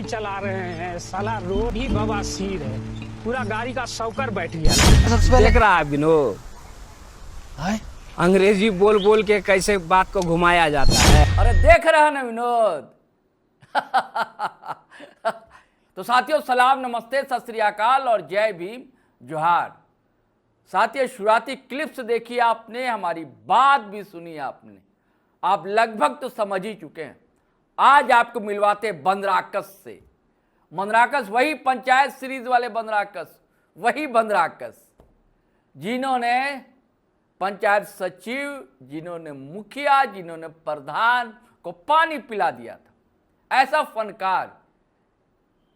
चला रहे हैं, साला रोड ही बवासीर है, पूरा गाड़ी का शौकर बैठ गया। देख रहा है विनोद, अंग्रेजी बोल बोल के कैसे बात को घुमाया जाता है। अरे देख रहा है ना विनोद। तो साथियों सलाम, नमस्ते, सत श्री अकाल और जय भीम, जोहार। साथियों शुरुआती क्लिप्स देखी आपने, हमारी बात भी सुनी आपने, आप लगभग तो समझ ही चुके हैं। आज आपको मिलवाते बंदराकस से। बंदराकस वही पंचायत सीरीज वाले बंदराकस, वही बंदराकस जिन्होंने पंचायत सचिव, जिन्होंने मुखिया, जिन्होंने प्रधान को पानी पिला दिया था। ऐसा फनकार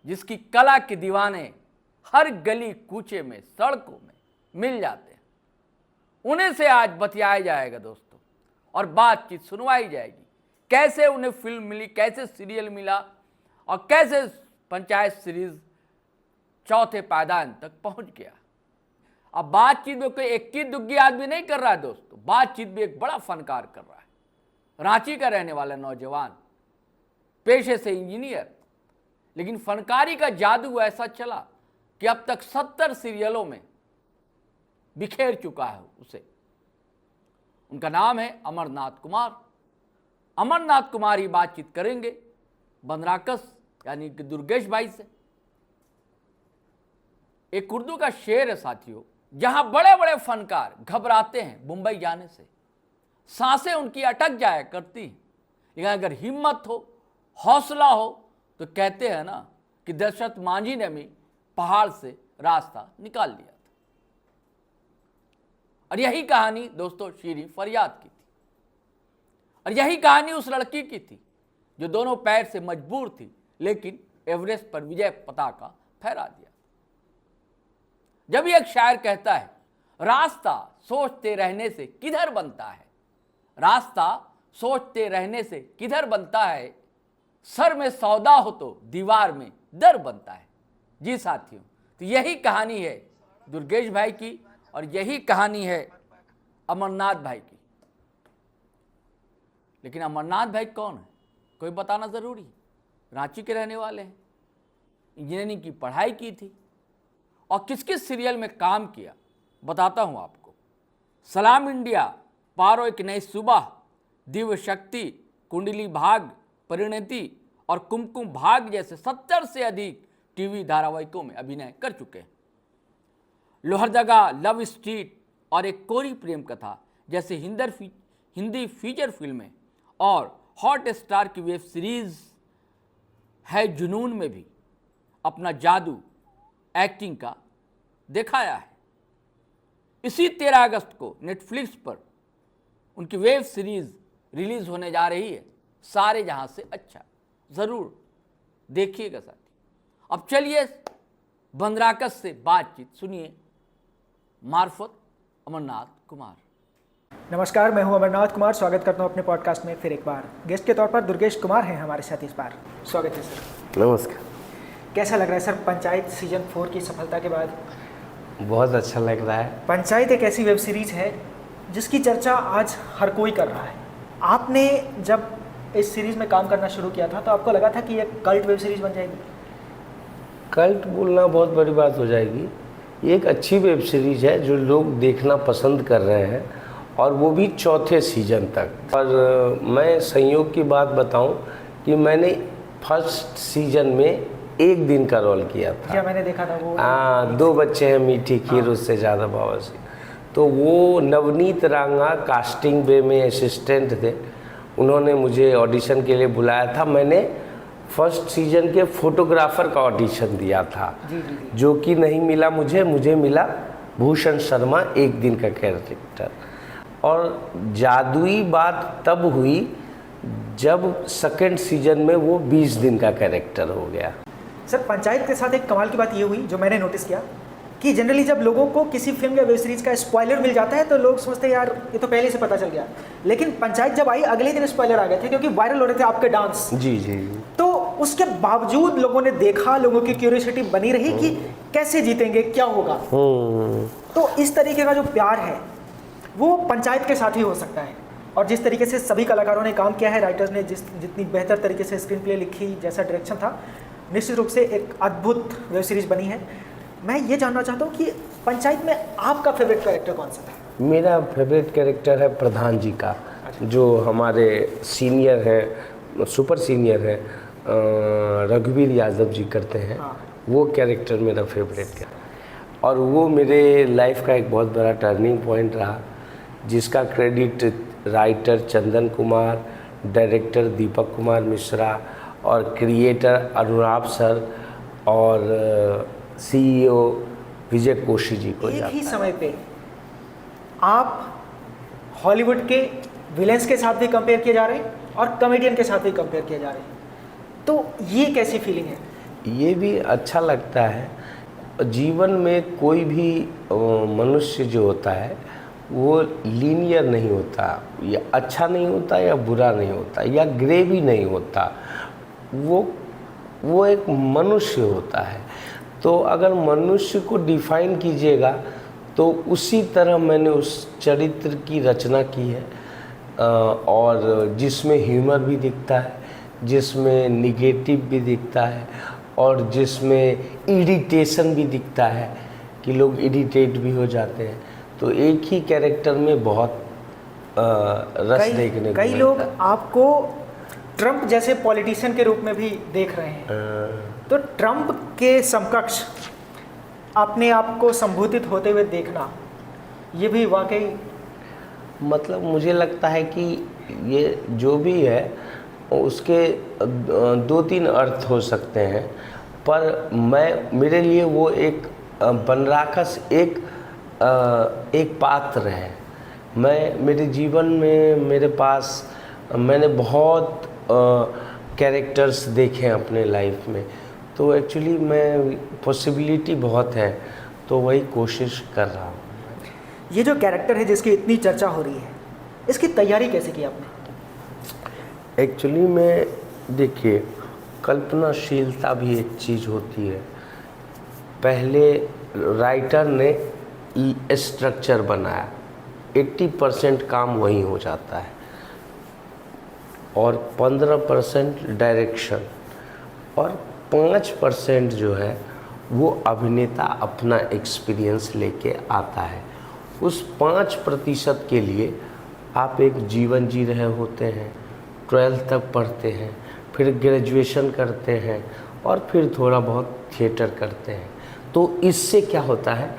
जिसकी कला के दीवाने हर गली कूचे में, सड़कों में मिल जाते हैं, उन्हें से आज बतियाया जाएगा दोस्तों, और बातचीत सुनवाई जाएगी। कैसे उन्हें फिल्म मिली, कैसे सीरियल मिला और कैसे पंचायत सीरीज चौथे पायदान तक पहुंच गया। अब बातचीत में कोई इक्की दुग्गी आदमी नहीं कर रहा है दोस्तों, बातचीत भी एक बड़ा फनकार कर रहा है। रांची का रहने वाला नौजवान, पेशे से इंजीनियर, लेकिन फनकारी का जादू ऐसा चला कि अब तक 70 सीरियलों में बिखेर चुका है उसे। उनका नाम है अमरनाथ कुमार। अमरनाथ कुमार ही बातचीत करेंगे बंदराकस यानी कि दुर्गेश भाई से। एक उर्दू का शेर है साथियों, जहां बड़े बड़े फनकार घबराते हैं मुंबई जाने से, सांसें उनकी अटक जाया करती हैं, लेकिन अगर हिम्मत हो, हौसला हो, तो कहते हैं ना कि दशरथ मांझी ने भी पहाड़ से रास्ता निकाल लिया था। और यही कहानी दोस्तों शीरी फरियाद की थी, और यही कहानी उस लड़की की थी जो दोनों पैर से मजबूर थी, लेकिन एवरेस्ट पर विजय पताका फहरा दिया। जब एक शायर कहता है, रास्ता सोचते रहने से किधर बनता है, रास्ता सोचते रहने से किधर बनता है, सर में सौदा हो तो दीवार में दर बनता है। जी साथियों, तो यही कहानी है दुर्गेश भाई की, और यही कहानी है अमरनाथ भाई की। लेकिन अमरनाथ भाई कौन है, कोई बताना जरूरी है। रांची के रहने वाले हैं, इंजीनियरिंग की पढ़ाई की थी, और किस किस सीरियल में काम किया बताता हूं आपको। सलाम इंडिया, पारो एक नई सुबह, दिव्य शक्ति, कुंडली भाग, परिणति और कुमकुम भाग जैसे 70 से अधिक टीवी धारावाहिकों में अभिनय कर चुके हैं। लोहरदगा, लव स्ट्रीट और एक कोरी प्रेम कथा जैसे हिंदी फीचर फिल्में और हॉट स्टार की वेब सीरीज है जुनून में भी अपना जादू एक्टिंग का दिखाया है। इसी 13 अगस्त को नेटफ्लिक्स पर उनकी वेब सीरीज रिलीज होने जा रही है, सारे जहां से अच्छा। जरूर देखिएगा साथी। अब चलिए बंदराकस से बातचीत सुनिए मार्फत अमरनाथ कुमार। नमस्कार, मैं हूं अमरनाथ कुमार। स्वागत करता हूं अपने पॉडकास्ट में फिर एक बार। गेस्ट के तौर पर दुर्गेश कुमार हैं हमारे साथ इस बार। स्वागत है सर। नमस्कार। कैसा लग रहा है सर पंचायत सीजन 4 की सफलता के बाद? बहुत अच्छा लग रहा है। पंचायत एक ऐसी वेब सीरीज है जिसकी चर्चा आज हर कोई कर रहा है। आपने जब इस सीरीज में काम करना शुरू किया था तो आपको लगा था कि ये कल्ट वेब सीरीज बन जाएगी? कल्ट बोलना बहुत बड़ी बात हो जाएगी। ये एक अच्छी वेब सीरीज है जो लोग देखना पसंद कर रहे हैं, और वो भी चौथे सीजन तक। और मैं संयोग की बात बताऊं कि मैंने फर्स्ट सीजन में एक दिन का रोल किया था। क्या मैंने देखा था वो? 2 बच्चे हैं मीठी खीर, उससे ज़्यादा बावसी। तो वो नवनीत रांगा कास्टिंग बे में असिस्टेंट थे, उन्होंने मुझे ऑडिशन के लिए बुलाया था। मैंने फर्स्ट सीजन के फोटोग्राफर का ऑडिशन दिया था, जो कि नहीं मिला मुझे मिला भूषण शर्मा, एक दिन का कैरेक्टर। और जादुई बात तब हुई जब सेकंड सीजन में वो 20 दिन का कैरेक्टर हो गया। सर पंचायत के साथ एक कमाल की बात ये हुई जो मैंने नोटिस किया कि जनरली जब लोगों को किसी फिल्म या वेब सीरीज का स्पॉइलर मिल जाता है तो लोग सोचते हैं यार ये तो पहले से पता चल गया, लेकिन पंचायत जब आई अगले दिन स्पॉइलर आ गए थे क्योंकि वायरल हो रहे थे आपके डांस। जी जी। तो उसके बावजूद लोगों ने देखा, लोगों की क्यूरियोसिटी बनी रही कि कैसे जीतेंगे, क्या होगा। तो इस तरीके का जो प्यार है वो पंचायत के साथ ही हो सकता है। और जिस तरीके से सभी कलाकारों ने काम किया है, राइटर्स ने जितनी बेहतर तरीके से स्क्रीन प्ले लिखी, जैसा डायरेक्शन था, निश्चित रूप से एक अद्भुत वेब सीरीज बनी है। मैं ये जानना चाहता हूँ कि पंचायत में आपका फेवरेट कैरेक्टर कौन सा था? मेरा फेवरेट कैरेक्टर है प्रधान जी का, जो हमारे सीनियर हैं, सुपर सीनियर हैं, रघुवीर यादव जी करते हैं। वो कैरेक्टर मेरा फेवरेट है और वो मेरे लाइफ का एक बहुत बड़ा टर्निंग पॉइंट रहा, जिसका credit writer Chandan Kumar, director Deepak Kumar Mishra और क्रिएटर अनुराग सर और सीईओ विजय कोशी जी को एक जाता ही है। समय पे आप हॉलीवुड के विलेंस के साथ भी कंपेयर किए जा रहे हैं और कॉमेडियन के साथ भी कंपेयर किए जा रहे हैं, तो ये कैसी फीलिंग है? ये भी अच्छा लगता है। जीवन में कोई भी मनुष्य जो होता है वो लीनियर नहीं होता, या अच्छा नहीं होता या बुरा नहीं होता या ग्रे भी नहीं होता, वो एक मनुष्य होता है। तो अगर मनुष्य को डिफाइन कीजिएगा तो उसी तरह मैंने उस चरित्र की रचना की है, और जिसमें ह्यूमर भी दिखता है, जिसमें निगेटिव भी दिखता है और जिसमें इरिटेशन भी दिखता है कि लोग इरिटेट भी हो जाते हैं। तो एक ही कैरेक्टर में बहुत रस देखने को कई मिलता लोग है। आपको ट्रम्प जैसे पॉलिटिशियन के रूप में भी देख रहे हैं, तो ट्रम्प के समकक्ष अपने आप को संबोधित होते हुए देखना, ये भी वाकई मतलब मुझे लगता है कि ये जो भी है उसके 2-3 अर्थ हो सकते हैं, पर मेरे लिए वो एक बनराकस एक पात्र है। मेरे जीवन में मेरे पास मैंने बहुत कैरेक्टर्स देखे हैं अपने लाइफ में, तो एक्चुअली मैं पॉसिबिलिटी बहुत है, तो वही कोशिश कर रहा हूँ। ये जो कैरेक्टर है जिसकी इतनी चर्चा हो रही है, इसकी तैयारी कैसे की आपने? एक्चुअली में देखिए, कल्पनाशीलता भी एक चीज़ होती है। पहले राइटर ने स्ट्रक्चर बनाया, 80% काम वहीं हो जाता है और 15% डायरेक्शन और 5% जो है वो अभिनेता अपना एक्सपीरियंस लेके आता है। उस 5% के लिए आप एक जीवन जी रहे होते हैं, 12th तक पढ़ते हैं, फिर ग्रेजुएशन करते हैं और फिर थोड़ा बहुत थिएटर करते हैं। तो इससे क्या होता है,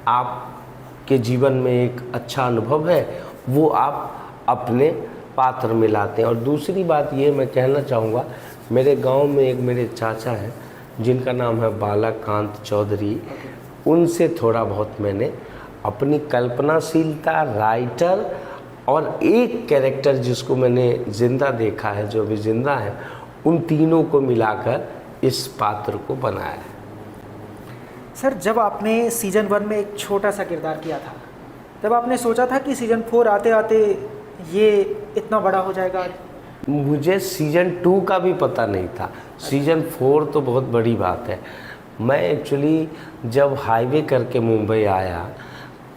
आपके जीवन में एक अच्छा अनुभव है, वो आप अपने पात्र में लाते हैं। और दूसरी बात ये मैं कहना चाहूँगा, मेरे गांव में एक मेरे चाचा हैं जिनका नाम है बालाकांत चौधरी, उनसे थोड़ा बहुत मैंने अपनी कल्पनाशीलता, राइटर और एक कैरेक्टर जिसको मैंने ज़िंदा देखा है, जो भी ज़िंदा है, उन तीनों को मिलाकर इस पात्र को बनाया है। सर, जब आपने सीज़न 1 में एक छोटा सा किरदार किया था, तब आपने सोचा था कि सीज़न 4 आते आते ये इतना बड़ा हो जाएगा? मुझे सीज़न 2 का भी पता नहीं था, सीज़न 4 तो बहुत बड़ी बात है। मैं एक्चुअली जब हाईवे करके मुंबई आया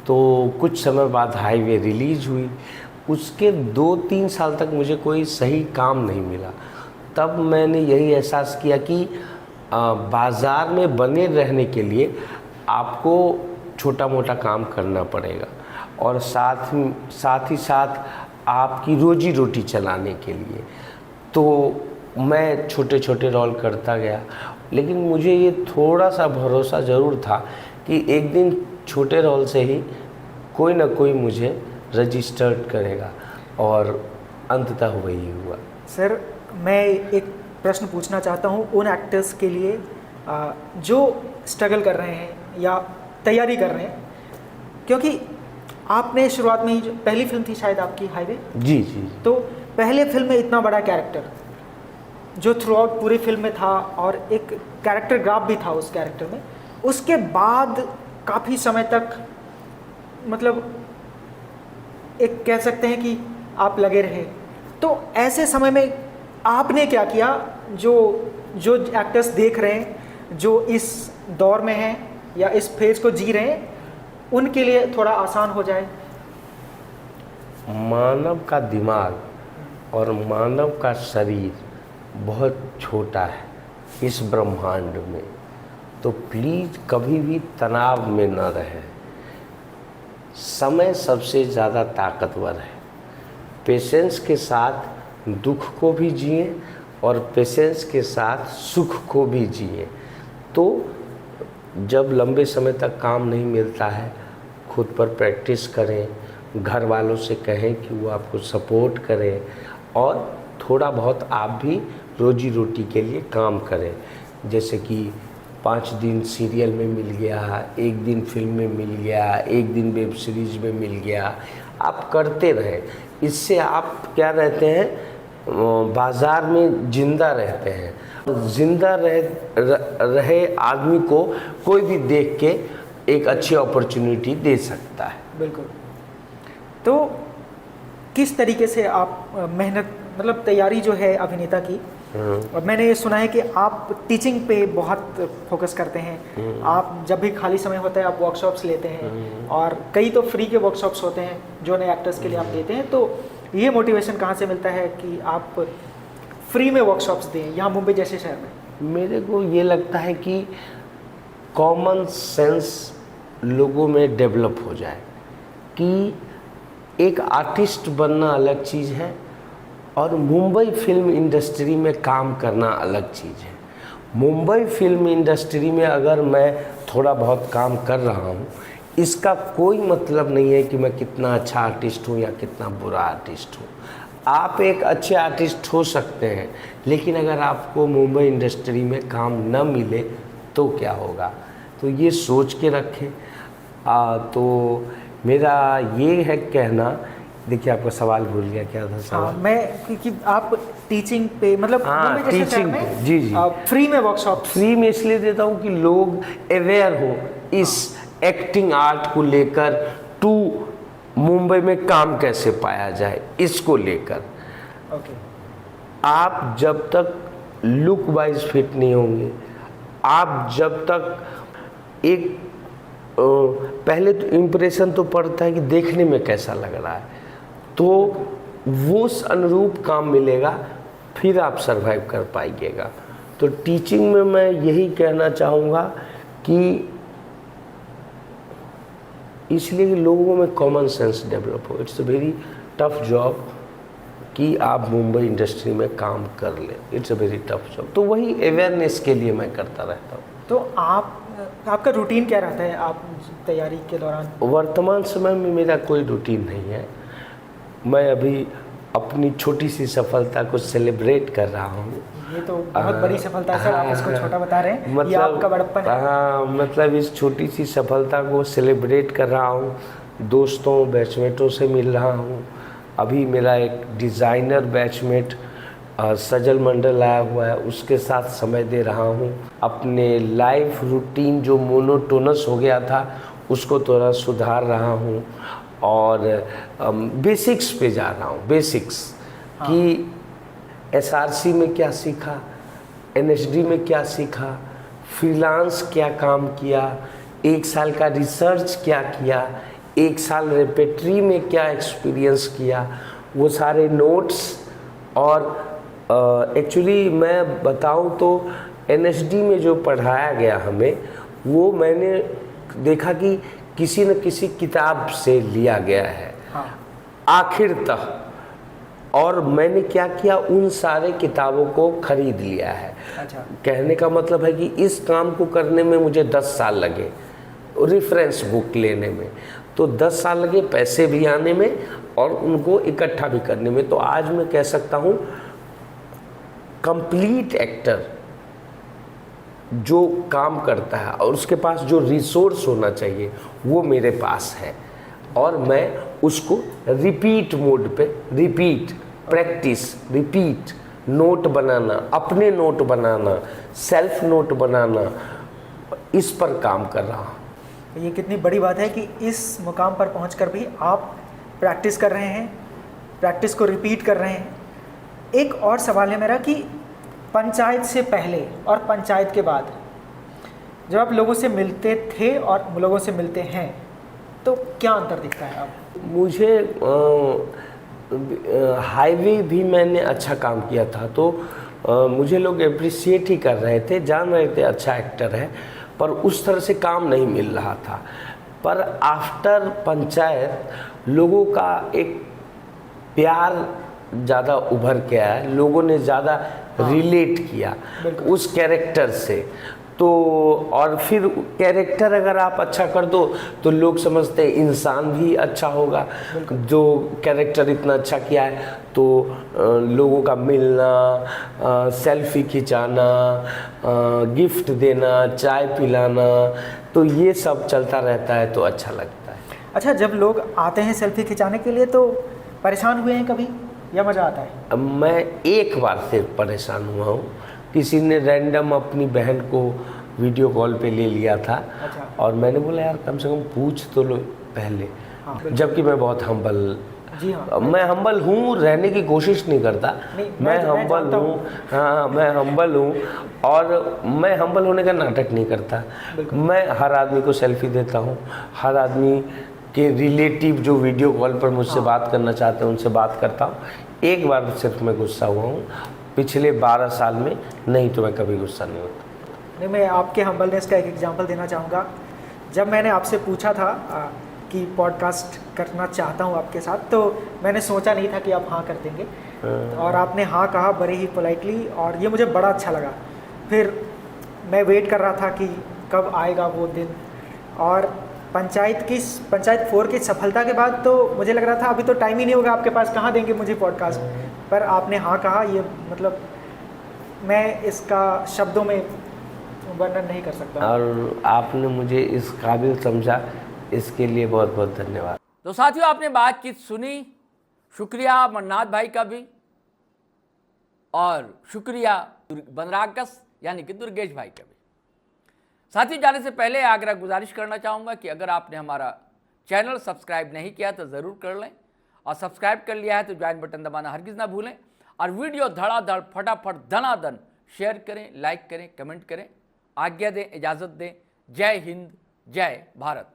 तो कुछ समय बाद हाईवे रिलीज़ हुई, उसके 2-3 साल तक मुझे कोई सही काम नहीं मिला। तब मैंने यही एहसास किया कि बाज़ार में बने रहने के लिए आपको छोटा मोटा काम करना पड़ेगा और साथ ही साथ आपकी रोजी रोटी चलाने के लिए। तो मैं छोटे छोटे रोल करता गया, लेकिन मुझे ये थोड़ा सा भरोसा ज़रूर था कि एक दिन छोटे रोल से ही कोई ना कोई मुझे रजिस्टर्ड करेगा, और अंततः वही हुआ। सर, मैं एक प्रश्न पूछना चाहता हूँ उन एक्टर्स के लिए जो स्ट्रगल कर रहे हैं या तैयारी कर रहे हैं, क्योंकि आपने शुरुआत में ही जो पहली फिल्म थी शायद आपकी हाईवे, जी जी, तो पहले फिल्म में इतना बड़ा कैरेक्टर जो थ्रू आउट पूरी फिल्म में था और एक कैरेक्टर ग्राफ भी था उस कैरेक्टर में, उसके बाद काफ़ी समय तक मतलब एक कह सकते हैं कि आप लगे रहे। तो ऐसे समय में आपने क्या किया जो एक्टर्स देख रहे हैं, जो इस दौर में हैं या इस फेज को जी रहे हैं, उनके लिए थोड़ा आसान हो जाए? मानव का दिमाग और मानव का शरीर बहुत छोटा है, इस ब्रह्मांड में, तो प्लीज़ कभी भी तनाव में न रहे। समय सबसे ज़्यादा ताकतवर है। पेशेंस के साथ दुख को भी जिए और पेशेंस के साथ सुख को भी जिए। तो जब लंबे समय तक काम नहीं मिलता है, खुद पर प्रैक्टिस करें, घर वालों से कहें कि वो आपको सपोर्ट करें और थोड़ा बहुत आप भी रोजी रोटी के लिए काम करें। जैसे कि 5 दिन सीरियल में मिल गया, 1 दिन फिल्म में मिल गया, 1 दिन वेब सीरीज में मिल गया, आप करते रहें। इससे आप क्या रहते हैं, बाज़ार में ज़िंदा रहते हैं। ज़िंदा रहे आदमी को कोई भी देख के एक अच्छी अपॉर्चुनिटी दे सकता है। बिल्कुल। तो किस तरीके से आप मेहनत, मतलब तैयारी जो है अभिनेता की, और मैंने ये सुना है कि आप टीचिंग पे बहुत फोकस करते हैं। आप जब भी खाली समय होता है आप वर्कशॉप्स लेते हैं, और कई तो फ्री के वर्कशॉप्स होते हैं जो नए एक्टर्स के लिए आप देते हैं। तो ये मोटिवेशन कहाँ से मिलता है कि आप फ्री में वर्कशॉप्स दें यहाँ मुंबई जैसे शहर में? मेरे को ये लगता है कि कॉमन सेंस लोगों में डेवलप हो जाए कि एक आर्टिस्ट बनना अलग चीज़ है और मुंबई फिल्म इंडस्ट्री में काम करना अलग चीज़ है। मुंबई फिल्म इंडस्ट्री में अगर मैं थोड़ा बहुत काम कर रहा हूँ, इसका कोई मतलब नहीं है कि मैं कितना अच्छा आर्टिस्ट हूँ या कितना बुरा आर्टिस्ट हूँ। आप एक अच्छे आर्टिस्ट हो सकते हैं, लेकिन अगर आपको मुंबई इंडस्ट्री में काम न मिले तो क्या होगा। तो ये सोच के रखें। तो मेरा ये है कहना, देखिए आपका सवाल भूल गया, क्या था सवाल? हाँ, मैं क्योंकि आप टीचिंग पे, मतलब हाँ, मुंबई जैसे टीचिंग शहर में, जी जी फ्री में वर्कशॉप फ्री में इसलिए देता हूँ कि लोग अवेयर हो इस एक्टिंग आर्ट को लेकर, टू मुंबई में काम कैसे पाया जाए इसको लेकर। ओके। आप जब तक लुक वाइज फिट नहीं होंगे, आप जब तक एक पहले तो इम्प्रेशन तो पड़ता है कि देखने में कैसा लग रहा है, तो वो अनुरूप काम मिलेगा, फिर आप सरवाइव कर पाइएगा। तो टीचिंग में मैं यही कहना चाहूँगा कि इसलिए कि लोगों में कॉमन सेंस डेवलप हो। It's a very tough job कि आप मुंबई इंडस्ट्री में काम कर लें। It's a very tough job. तो वही अवेयरनेस के लिए मैं करता रहता हूँ। तो आपका रूटीन क्या रहता है आप तैयारी के दौरान? वर्तमान समय में मेरा कोई रूटीन नहीं है। मैं अभी अपनी छोटी सी सफलता को सेलिब्रेट कर रहा हूँ। ये तो बहुत बड़ी सफलता है सर, आप इसको छोटा बता रहे हैं, मतलब ये आपका बड़प्पन है। हाँ, मतलब इस छोटी सी सफलता को सेलिब्रेट कर रहा हूँ। दोस्तों, बैचमेटों से मिल रहा हूँ। अभी मेरा एक डिज़ाइनर बैचमेट सजल मंडल आया हुआ है, उसके साथ समय दे रहा हूँ। अपने लाइफ रूटीन जो मोनोटोनस हो गया था उसको थोड़ा सुधार रहा हूँ, और बेसिक्स पे जा रहा हूँ। बेसिक्स कि SRC में क्या सीखा, NSD में क्या सीखा, फ्रीलांस क्या काम किया, 1 साल का रिसर्च क्या किया, 1 साल रेपेट्री में क्या एक्सपीरियंस किया, वो सारे नोट्स। और एक्चुअली मैं बताऊं तो NSD में जो पढ़ाया गया हमें, वो मैंने देखा कि किसी न किसी किताब से लिया गया है। हाँ। आखिर तक। और मैंने क्या किया, उन सारे किताबों को खरीद लिया है। अच्छा। कहने का मतलब है कि इस काम को करने में मुझे 10 साल लगे, रेफरेंस बुक लेने में तो 10 साल लगे, पैसे भी आने में और उनको इकट्ठा भी करने में। तो आज मैं कह सकता हूँ कंप्लीट एक्टर जो काम करता है और उसके पास जो रिसोर्स होना चाहिए वो मेरे पास है, और मैं उसको रिपीट मोड पे, रिपीट, प्रैक्टिस, रिपीट, नोट बनाना, अपने नोट बनाना, सेल्फ नोट बनाना, इस पर काम कर रहा हूँ। ये कितनी बड़ी बात है कि इस मुकाम पर पहुंचकर भी आप प्रैक्टिस कर रहे हैं, प्रैक्टिस को रिपीट कर रहे हैं। एक और सवाल है मेरा कि पंचायत से पहले और पंचायत के बाद जब आप लोगों से मिलते थे और लोगों से मिलते हैं तो क्या अंतर दिखता है आप? मुझे हाईवे भी मैंने अच्छा काम किया था, तो मुझे लोग अप्रिसिएट ही कर रहे थे, जान रहे थे अच्छा एक्टर है, पर उस तरह से काम नहीं मिल रहा था। पर आफ्टर पंचायत लोगों का एक प्यार ज़्यादा उभर के आया, लोगों ने ज़्यादा रिलेट किया उस कैरेक्टर से। तो और फिर कैरेक्टर अगर आप अच्छा कर दो तो लोग समझते हैं इंसान भी अच्छा होगा, जो कैरेक्टर इतना अच्छा किया है। तो लोगों का मिलना, सेल्फी खिंचाना, गिफ्ट देना, चाय पिलाना, तो ये सब चलता रहता है तो अच्छा लगता है। अच्छा, जब लोग आते हैं सेल्फी खिंचाने के लिए तो परेशान हुए हैं कभी या मज़ा आता है? मैं एक बार से परेशान हुआ हूँ, किसी ने रैंडम अपनी बहन को वीडियो कॉल पे ले लिया था। अच्छा। और मैंने बोला यार कम से कम पूछ तो लो पहले। हाँ, जबकि मैं बहुत हम्बल, जी हाँ, मैं हम्बल हूँ, रहने की कोशिश नहीं करता। नहीं, मैं मैं हम्बल जानता हूँ, हाँ मैं हम्बल हूँ, और मैं हम्बल होने का नाटक नहीं करता। मैं हर आदमी को सेल्फी देता हूँ, हर आदमी के रिलेटिव जो वीडियो कॉल पर मुझसे बात करना चाहते हैं उनसे बात करता हूँ। एक बार सिर्फ मैं गुस्सा हुआ हूँ पिछले 12 साल में, नहीं तो मैं कभी गुस्सा नहीं होता। नहीं, मैं आपके हम्बलनेस का एक एग्जांपल देना चाहूँगा। जब मैंने आपसे पूछा था कि पॉडकास्ट करना चाहता हूँ आपके साथ, तो मैंने सोचा नहीं था कि आप हाँ कर देंगे, और आपने हाँ कहा बड़े ही पोलाइटली, और ये मुझे बड़ा अच्छा लगा। फिर मैं वेट कर रहा था कि कब आएगा वो दिन, और पंचायत 4 की सफलता के बाद तो मुझे लग रहा था अभी तो टाइम ही नहीं होगा आपके पास, कहाँ देंगे मुझे पॉडकास्ट। पर आपने हाँ कहा, ये मतलब मैं इसका शब्दों में वर्णन नहीं कर सकता। और आपने मुझे इस काबिल समझा, इसके लिए बहुत बहुत धन्यवाद। तो साथियों, आपने बातचीत सुनी, शुक्रिया मन्नाथ भाई का भी, और शुक्रिया बनराकस यानी कि दुर्गेश भाई का भी। साथी, जाने से पहले आग्रह गुजारिश करना चाहूँगा कि अगर आपने हमारा चैनल सब्सक्राइब नहीं किया तो ज़रूर कर लें, और सब्सक्राइब कर लिया है तो ज्वाइन बटन दबाना हरगिज़ ना भूलें, और विडियो धड़ाधड़ फटाफट धनाधन शेयर करें, लाइक करें, कमेंट करें। आज्ञा दें, इजाज़त दें। जय हिंद, जय भारत।